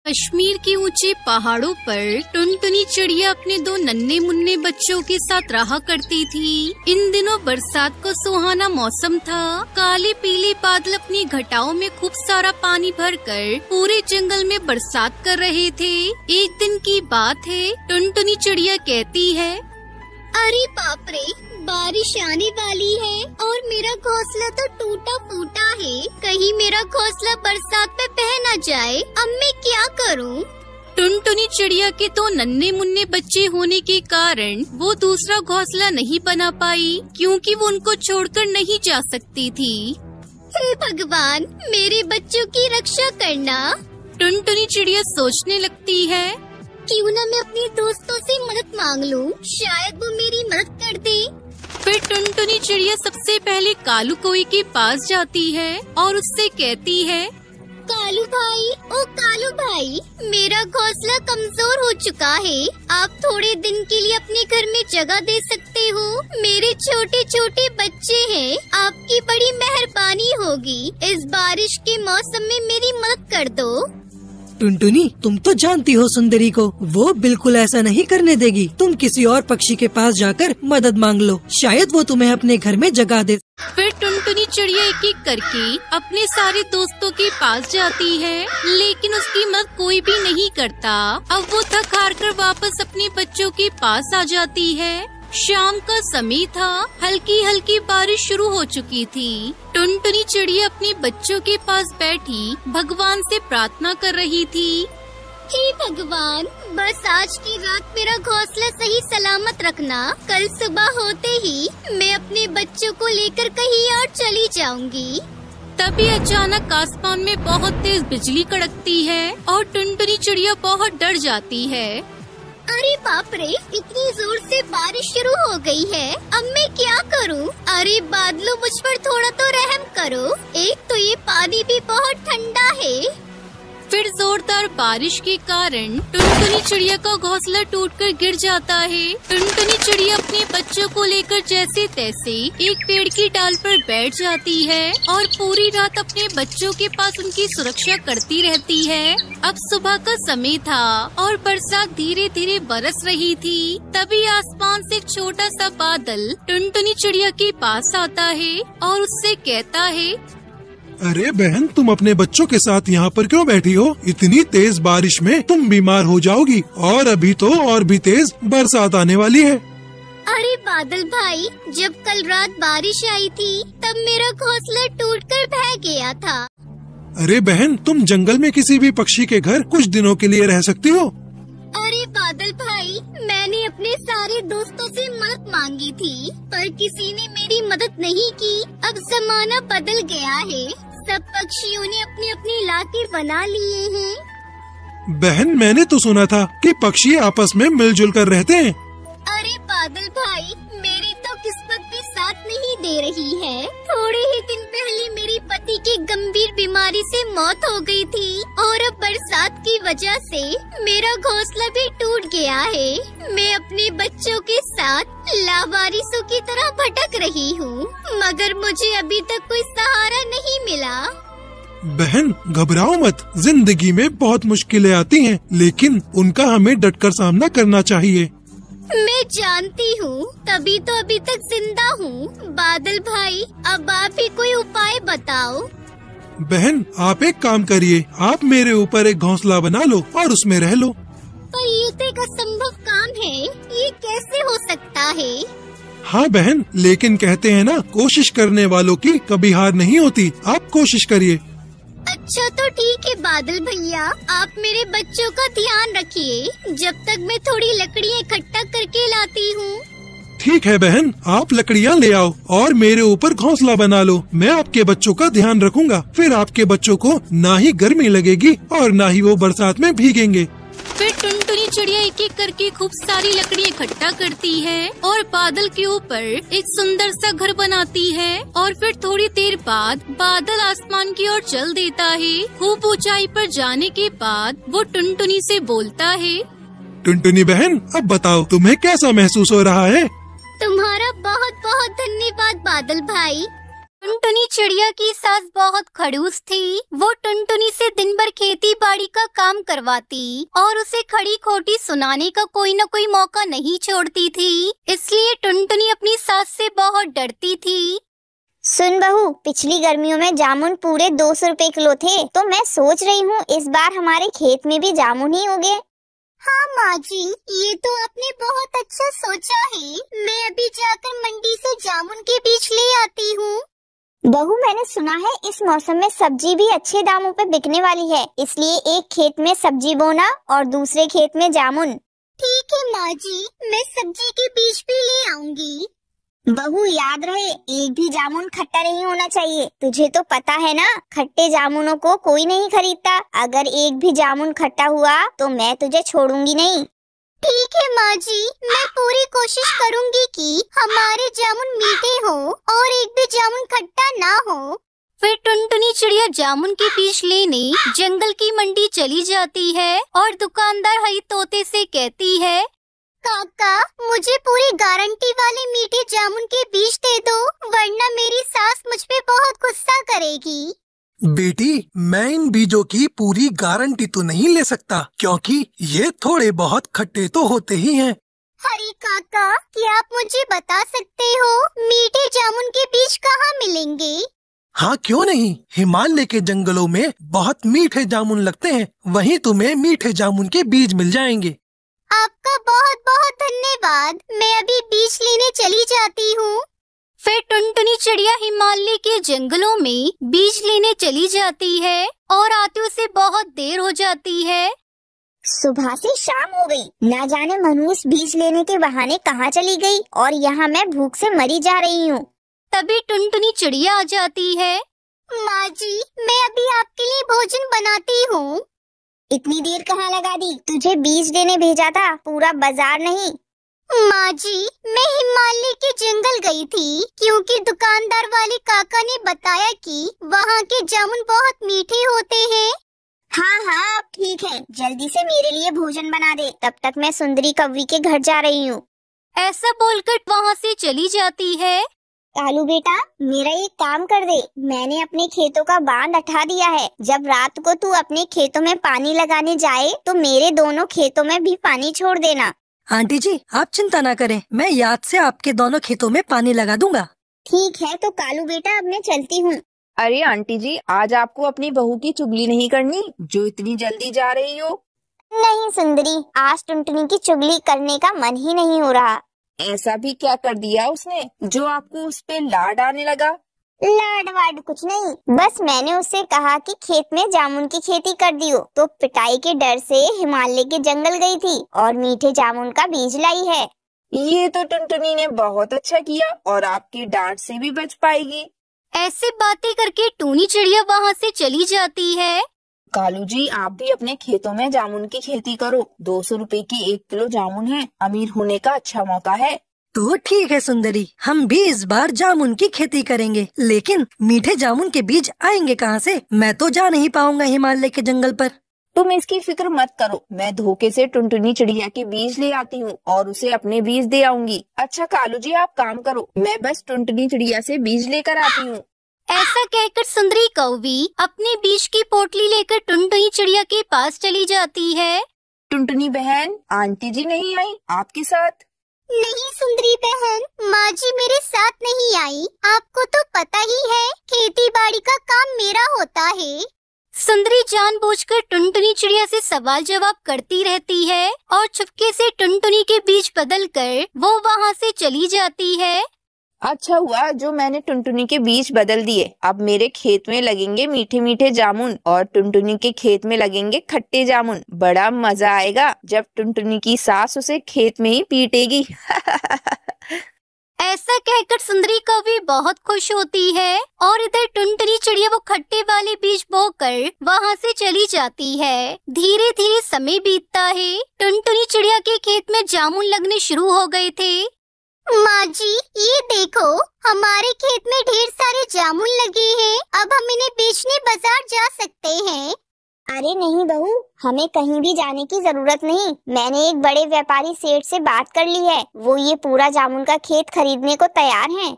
कश्मीर के ऊंचे पहाड़ों पर टुनटुनी चिड़िया अपने दो नन्हे मुन्ने बच्चों के साथ रहा करती थी। इन दिनों बरसात का सुहाना मौसम था। काले पीले बादल अपनी घटाओं में खूब सारा पानी भरकर पूरे जंगल में बरसात कर रहे थे। एक दिन की बात है, टुनटुनी चिड़िया कहती है, अरे बाप रे, बारिश आने वाली है और मेरा घोंसला तो टूटा फूटा है। कहीं मेरा घोंसला बरसात में बह न जाए। अब मैं क्या करूं? टुनटुनी चिड़िया के तो नन्हे मुन्ने बच्चे होने के कारण वो दूसरा घोंसला नहीं बना पाई, क्योंकि वो उनको छोड़कर नहीं जा सकती थी। हे भगवान, मेरे बच्चों की रक्षा करना। टुनटुनी चिड़िया सोचने लगती है, क्यों न मैं अपने दोस्तों से मदद मांग लूं, शायद वो मेरी मदद कर दे। फिर टुनटुनी चिड़िया सबसे पहले कालू कोई के पास जाती है और उससे कहती है, कालू भाई, ओ कालू भाई, मेरा घोंसला कमजोर हो चुका है। आप थोड़े दिन के लिए अपने घर में जगह दे सकते हो। मेरे छोटे छोटे बच्चे हैं, आपकी बड़ी मेहरबानी होगी। इस बारिश के मौसम में मेरी मदद कर दो। टुनटुनी, तुम तो जानती हो सुंदरी को, वो बिल्कुल ऐसा नहीं करने देगी। तुम किसी और पक्षी के पास जाकर मदद मांग लो, शायद वो तुम्हें अपने घर में जगह दे। फिर टुनटुनी चिड़िया एक एक करके अपने सारे दोस्तों के पास जाती है, लेकिन उसकी मदद कोई भी नहीं करता। अब वो थक हार कर वापस अपने बच्चों के पास आ जाती है। शाम का समय था, हल्की हल्की बारिश शुरू हो चुकी थी। टुनटुनी चिड़िया अपने बच्चों के पास बैठी भगवान से प्रार्थना कर रही थी, हे भगवान, बस आज की रात मेरा घोंसला सही सलामत रखना। कल सुबह होते ही मैं अपने बच्चों को लेकर कहीं और चली जाऊंगी। तभी अचानक आसमान में बहुत तेज बिजली कड़कती है और टुनटुनी चिड़िया बहुत डर जाती है। अरे बाप रे, इतनी जोर से बारिश शुरू हो गई है। अब मैं क्या करूं? अरे बादलों, मुझ पर थोड़ा तो रहम करो। एक तो ये पानी भी बहुत ठंडा है। फिर जोरदार बारिश के कारण टुनटुनी चिड़िया का घोंसला टूटकर गिर जाता है। टुनटुनी चिड़िया अपने बच्चों को लेकर जैसे तैसे एक पेड़ की डाल पर बैठ जाती है और पूरी रात अपने बच्चों के पास उनकी सुरक्षा करती रहती है। अब सुबह का समय था और बरसात धीरे धीरे बरस रही थी। तभी आसमान से छोटा सा बादल टुनटुनी चिड़िया के पास आता है और उससे कहता है, अरे बहन, तुम अपने बच्चों के साथ यहाँ पर क्यों बैठी हो? इतनी तेज बारिश में तुम बीमार हो जाओगी और अभी तो और भी तेज बरसात आने वाली है। अरे बादल भाई, जब कल रात बारिश आई थी तब मेरा घोंसला टूटकर बह गया था। अरे बहन, तुम जंगल में किसी भी पक्षी के घर कुछ दिनों के लिए रह सकती हो। अरे बादल भाई, मैंने अपने सारे दोस्तों से मदद मांगी थी, पर किसी ने मेरी मदद नहीं की। अब जमाना बदल गया है, सब पक्षियों ने अपने अपने इलाके बना लिए हैं। बहन, मैंने तो सुना था कि पक्षी आपस में मिलजुल कर रहते हैं। अरे बादल भाई, मेरी तो किस्मत भी साथ नहीं दे रही है। थोड़े ही दिन पहले मेरे पति की गंभीर बीमारी से मौत हो गई थी और अब बरसात की वजह से मेरा घोंसला भी टूट गया है। मैं अपने बच्चों के साथ लावारिसों की तरह भटक रही हूँ, मगर मुझे अभी तक कोई सहारा नहीं मिला। बहन, घबराओ मत, जिंदगी में बहुत मुश्किलें आती हैं, लेकिन उनका हमें डटकर सामना करना चाहिए। मैं जानती हूँ, तभी तो अभी तक जिंदा हूँ। बादल भाई, अब आप भी कोई उपाय बताओ। बहन, आप एक काम करिए, आप मेरे ऊपर एक घोंसला बना लो और उसमें रह लो। पर ये तो एक असंभव काम है, ये कैसे हो सकता है? हाँ बहन, लेकिन कहते हैं ना, कोशिश करने वालों की कभी हार नहीं होती। आप कोशिश करिए। अच्छा तो ठीक है बादल भैया, आप मेरे बच्चों का ध्यान रखिए जब तक मैं थोड़ी लकड़ियाँ इकट्ठा करके लाती हूँ। ठीक है बहन, आप लकड़ियाँ ले आओ और मेरे ऊपर घोंसला बना लो। मैं आपके बच्चों का ध्यान रखूंगा। फिर आपके बच्चों को ना ही गर्मी लगेगी और ना ही वो बरसात में भीगेंगे। फिर टुनटुनी चिड़िया एक एक करके खूब सारी लकड़ियाँ इकट्ठा करती है और बादल के ऊपर एक सुंदर सा घर बनाती है। और फिर थोड़ी देर बाद बादल आसमान की ओर चल देता है। खूब ऊंचाई पर जाने के बाद वो टुनटुनी से बोलता है, टुनटुनी बहन, अब बताओ तुम्हें कैसा महसूस हो रहा है? तुम्हारा बहुत बहुत धन्यवाद बादल भाई। टुनटुनी चिड़िया की सास बहुत खड़ूस थी। वो टुनटुनी से दिन भर खेती बाड़ी का काम करवाती और उसे खड़ी खोटी सुनाने का कोई न कोई मौका नहीं छोड़ती थी। इसलिए टुनटुनी अपनी सास से बहुत डरती थी। सुन बहू, पिछली गर्मियों में जामुन पूरे 200 रुपए किलो थे, तो मैं सोच रही हूँ इस बार हमारे खेत में भी जामुन ही होंगे। हाँ माँ जी, ये तो आपने बहुत अच्छा सोचा है। मैं अभी जाकर मंडी से जामुन के बीज ले आती हूँ। बहू, मैंने सुना है इस मौसम में सब्जी भी अच्छे दामों पे बिकने वाली है, इसलिए एक खेत में सब्जी बोना और दूसरे खेत में जामुन। ठीक है माँ जी, मैं सब्जी के बीज भी ले आऊंगी। बहू, याद रहे एक भी जामुन खट्टा नहीं होना चाहिए। तुझे तो पता है ना, खट्टे जामुनों को कोई नहीं खरीदता। अगर एक भी जामुन खट्टा हुआ तो मैं तुझे छोड़ूंगी नहीं। ठीक है माँ जी, मैं पूरी कोशिश करूंगी कि हमारे जामुन मीठे हो और एक भी जामुन खट्टा ना हो। फिर टुनटुनी चिड़िया जामुन के बीज लेने जंगल की मंडी चली जाती है और दुकानदार हरी तोते से कहती है, काका, मुझे पूरी गारंटी वाले मीठे जामुन के बीज दे दो, वरना मेरी सास मुझ पे बहुत गुस्सा करेगी। बेटी, मैं इन बीजों की पूरी गारंटी तो नहीं ले सकता, क्योंकि ये थोड़े बहुत खट्टे तो होते ही हैं। अरे काका, क्या आप मुझे बता सकते हो मीठे जामुन के बीज कहाँ मिलेंगे? हाँ, क्यों नहीं, हिमालय के जंगलों में बहुत मीठे जामुन लगते हैं, वहीं तुम्हें मीठे जामुन के बीज मिल जाएंगे। आपका बहुत बहुत धन्यवाद। मैं अभी बीज लेने चली जाती हूँ। फिर टुनटुनी चिड़िया हिमालय के जंगलों में बीज लेने चली जाती है और आते उसे बहुत देर हो जाती है। सुबह से शाम हो गई, ना जाने मनहूस बीज लेने के बहाने कहाँ चली गई और यहाँ मैं भूख से मरी जा रही हूँ। तभी टुनटुनी चिड़िया आ जाती है। माँ जी, मैं अभी आपके लिए भोजन बनाती हूँ। इतनी देर कहाँ लगा दी? तुझे बीज लेने भेजा था, पूरा बाजार नहीं। माँ जी, मैं हिमालय के जंगल गई थी क्योंकि दुकानदार वाले काका ने बताया कि वहाँ के जामुन बहुत मीठे होते हैं। हाँ हाँ, ठीक है, जल्दी से मेरे लिए भोजन बना दे, तब तक मैं सुंदरी कौवी के घर जा रही हूँ। ऐसा बोलकर वहाँ से चली जाती है। कालू बेटा, मेरा एक काम कर दे, मैंने अपने खेतों का बांध उठा दिया है। जब रात को तू अपने खेतों में पानी लगाने जाए तो मेरे दोनों खेतों में भी पानी छोड़ देना। आंटी जी, आप चिंता ना करें, मैं याद से आपके दोनों खेतों में पानी लगा दूंगा। ठीक है, तो कालू बेटा अब मैं चलती हूँ। अरे आंटी जी, आज आपको अपनी बहू की चुगली नहीं करनी जो इतनी जल्दी जा रही हो? नहीं सुंदरी, आज टुनटुनी की चुगली करने का मन ही नहीं हो रहा। ऐसा भी क्या कर दिया उसने जो आपको उस पे लाड आने लगा? लाड वाड कुछ नहीं, बस मैंने उससे कहा कि खेत में जामुन की खेती कर दियो, तो पिटाई के डर से हिमालय के जंगल गई थी और मीठे जामुन का बीज लाई है। ये तो टुनटुनी ने बहुत अच्छा किया और आपकी डांट से भी बच पाएगी। ऐसे बातें करके टूनी चिड़िया वहाँ से चली जाती है। कालू जी, आप भी अपने खेतों में जामुन की खेती करो। 200 रुपए की 1 किलो जामुन है, अमीर होने का अच्छा मौका है। तो ठीक है सुंदरी, हम भी इस बार जामुन की खेती करेंगे, लेकिन मीठे जामुन के बीज आएंगे कहाँ से? मैं तो जा नहीं पाऊंगा हिमालय के जंगल पर। तुम इसकी फिक्र मत करो, मैं धोखे से टुनटुनी चिड़िया के बीज ले आती हूँ और उसे अपने बीज दे आऊंगी। अच्छा कालू जी, आप काम करो, मैं बस टुनटुनी चिड़िया से बीज लेकर आती हूँ। ऐसा कहकर सुंदरी कौवी अपने बीज की पोटली लेकर टुनटुनी चिड़िया के पास चली जाती है। टुनटुनी बहन, आंटी जी नहीं आई आपके साथ? नहीं सुंदरी बहन, माँ जी मेरे साथ नहीं आई। आपको तो पता ही है खेती बाड़ी का काम मेरा होता है। सुंदरी जानबूझकर टुनटुनी चिड़िया से सवाल जवाब करती रहती है और चुपके से टुनटुनी के बीज बदलकर वो वहाँ से चली जाती है। अच्छा हुआ जो मैंने टुनटुनी के बीज बदल दिए। अब मेरे खेत में लगेंगे मीठे मीठे जामुन और टुनटुनी के खेत में लगेंगे खट्टे जामुन। बड़ा मजा आएगा जब टुनटुनी की सास उसे खेत में ही पीटेगी। ऐसा कहकर सुंदरी कौवी बहुत खुश होती है और इधर टुनटुनी चिड़िया वो खट्टे वाले बीज बोकर वहाँ से चली जाती है। धीरे धीरे समय बीतता है। टुनटुनी चिड़िया के खेत में जामुन लगने शुरू हो गए थे। माँ जी, ये देखो, हमारे खेत में ढेर सारे जामुन लगे हैं। अब हम इन्हें बेचने बाजार जा सकते हैं। अरे नहीं बहू, हमें कहीं भी जाने की जरूरत नहीं। मैंने एक बड़े व्यापारी सेठ से बात कर ली है, वो ये पूरा जामुन का खेत खरीदने को तैयार हैं।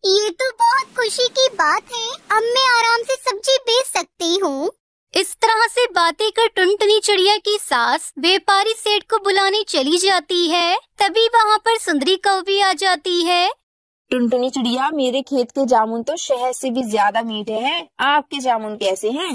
ये तो बहुत खुशी की बात है। अब मैं आराम से सब्जी बेच सकती हूँ। इस तरह से बातें कर टुनटुनी चिड़िया की सास व्यापारी सेठ को बुलाने चली जाती है। तभी वहाँ पर सुंदरी कौवी आ जाती है। टुनटुनी चिड़िया, मेरे खेत के जामुन तो शहद से भी ज्यादा मीठे हैं। आपके जामुन कैसे हैं?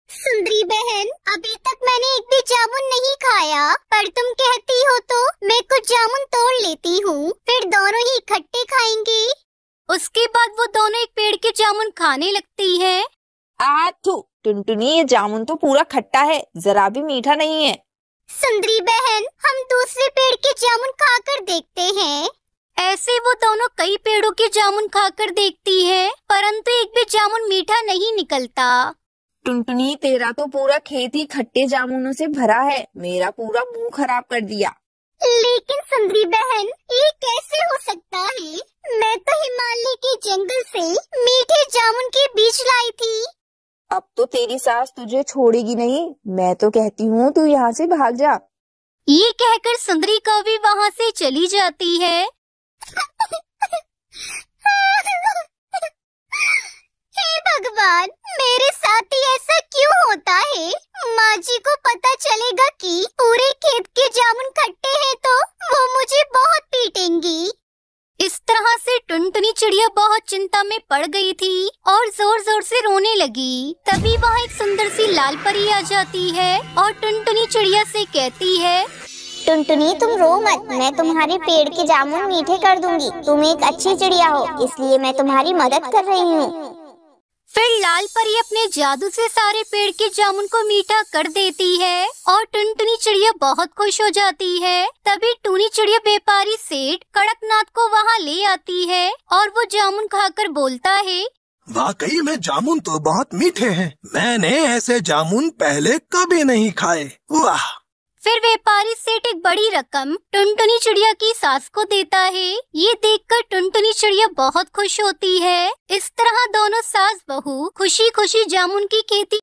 सुंदरी बहन, अभी तक मैंने एक भी जामुन नहीं खाया, पर तुम कहती हो तो मैं कुछ जामुन तोड़ लेती हूँ, फिर दोनों ही इकट्ठे खाएंगे। उसके बाद वो दोनों एक पेड़ के जामुन खाने लगती है। आथू, टुनटुनी, ये जामुन तो पूरा खट्टा है, जरा भी मीठा नहीं है। सुंदरी बहन, हम दूसरे पेड़ के जामुन खाकर देखते हैं। ऐसे वो दोनों कई पेड़ों के जामुन खाकर देखती है, परंतु एक भी जामुन मीठा नहीं निकलता। टुनटुनी, तेरा तो पूरा खेत ही खट्टे जामुनों से भरा है, मेरा पूरा मुंह खराब कर दिया। लेकिन सुंदरी बहन, ये कैसे हो सकता है? मैं तो हिमालय के जंगल से मीठे जामुन के बीज लाई थी। अब तो तेरी सास तुझे छोड़ेगी नहीं। मैं तो कहती हूँ तू यहाँ से भाग जा। ये कहकर सुंदरी कौवी वहाँ से चली जाती है। हे भगवान, मेरे साथ ही ऐसा क्यों होता है? माँ जी को पता चलेगा कि पूरे खेत के जामुन खट्टे हैं तो वो मुझे बहुत पीटेंगी। इस तरह से टुनटुनी चिड़िया बहुत चिंता में पड़ गई थी और जोर जोर से रोने लगी। तभी वहाँ एक सुंदर सी लाल परी आ जाती है और टुनटुनी चिड़िया से कहती है, टुनटुनी, तुम रो मत, मैं तुम्हारे पेड़ के जामुन मीठे कर दूंगी। तुम एक अच्छी चिड़िया हो, इसलिए मैं तुम्हारी मदद कर रही हूँ। फिर लाल परी अपने जादू से सारे पेड़ के जामुन को मीठा कर देती है और टुनटुनी चिड़िया बहुत खुश हो जाती है। तभी टूनी चिड़िया व्यापारी सेठ कड़कनाथ को वहाँ ले आती है और वो जामुन खाकर बोलता है, वाकई में जामुन तो बहुत मीठे हैं। मैंने ऐसे जामुन पहले कभी नहीं खाए। वाह! फिर व्यापारी सेठ एक बड़ी रकम टुनटुनी चिड़िया की सास को देता है। ये देखकर टुनटुनी चिड़िया बहुत खुश होती है। इस तरह दोनों सास बहू खुशी खुशी जामुन की खेती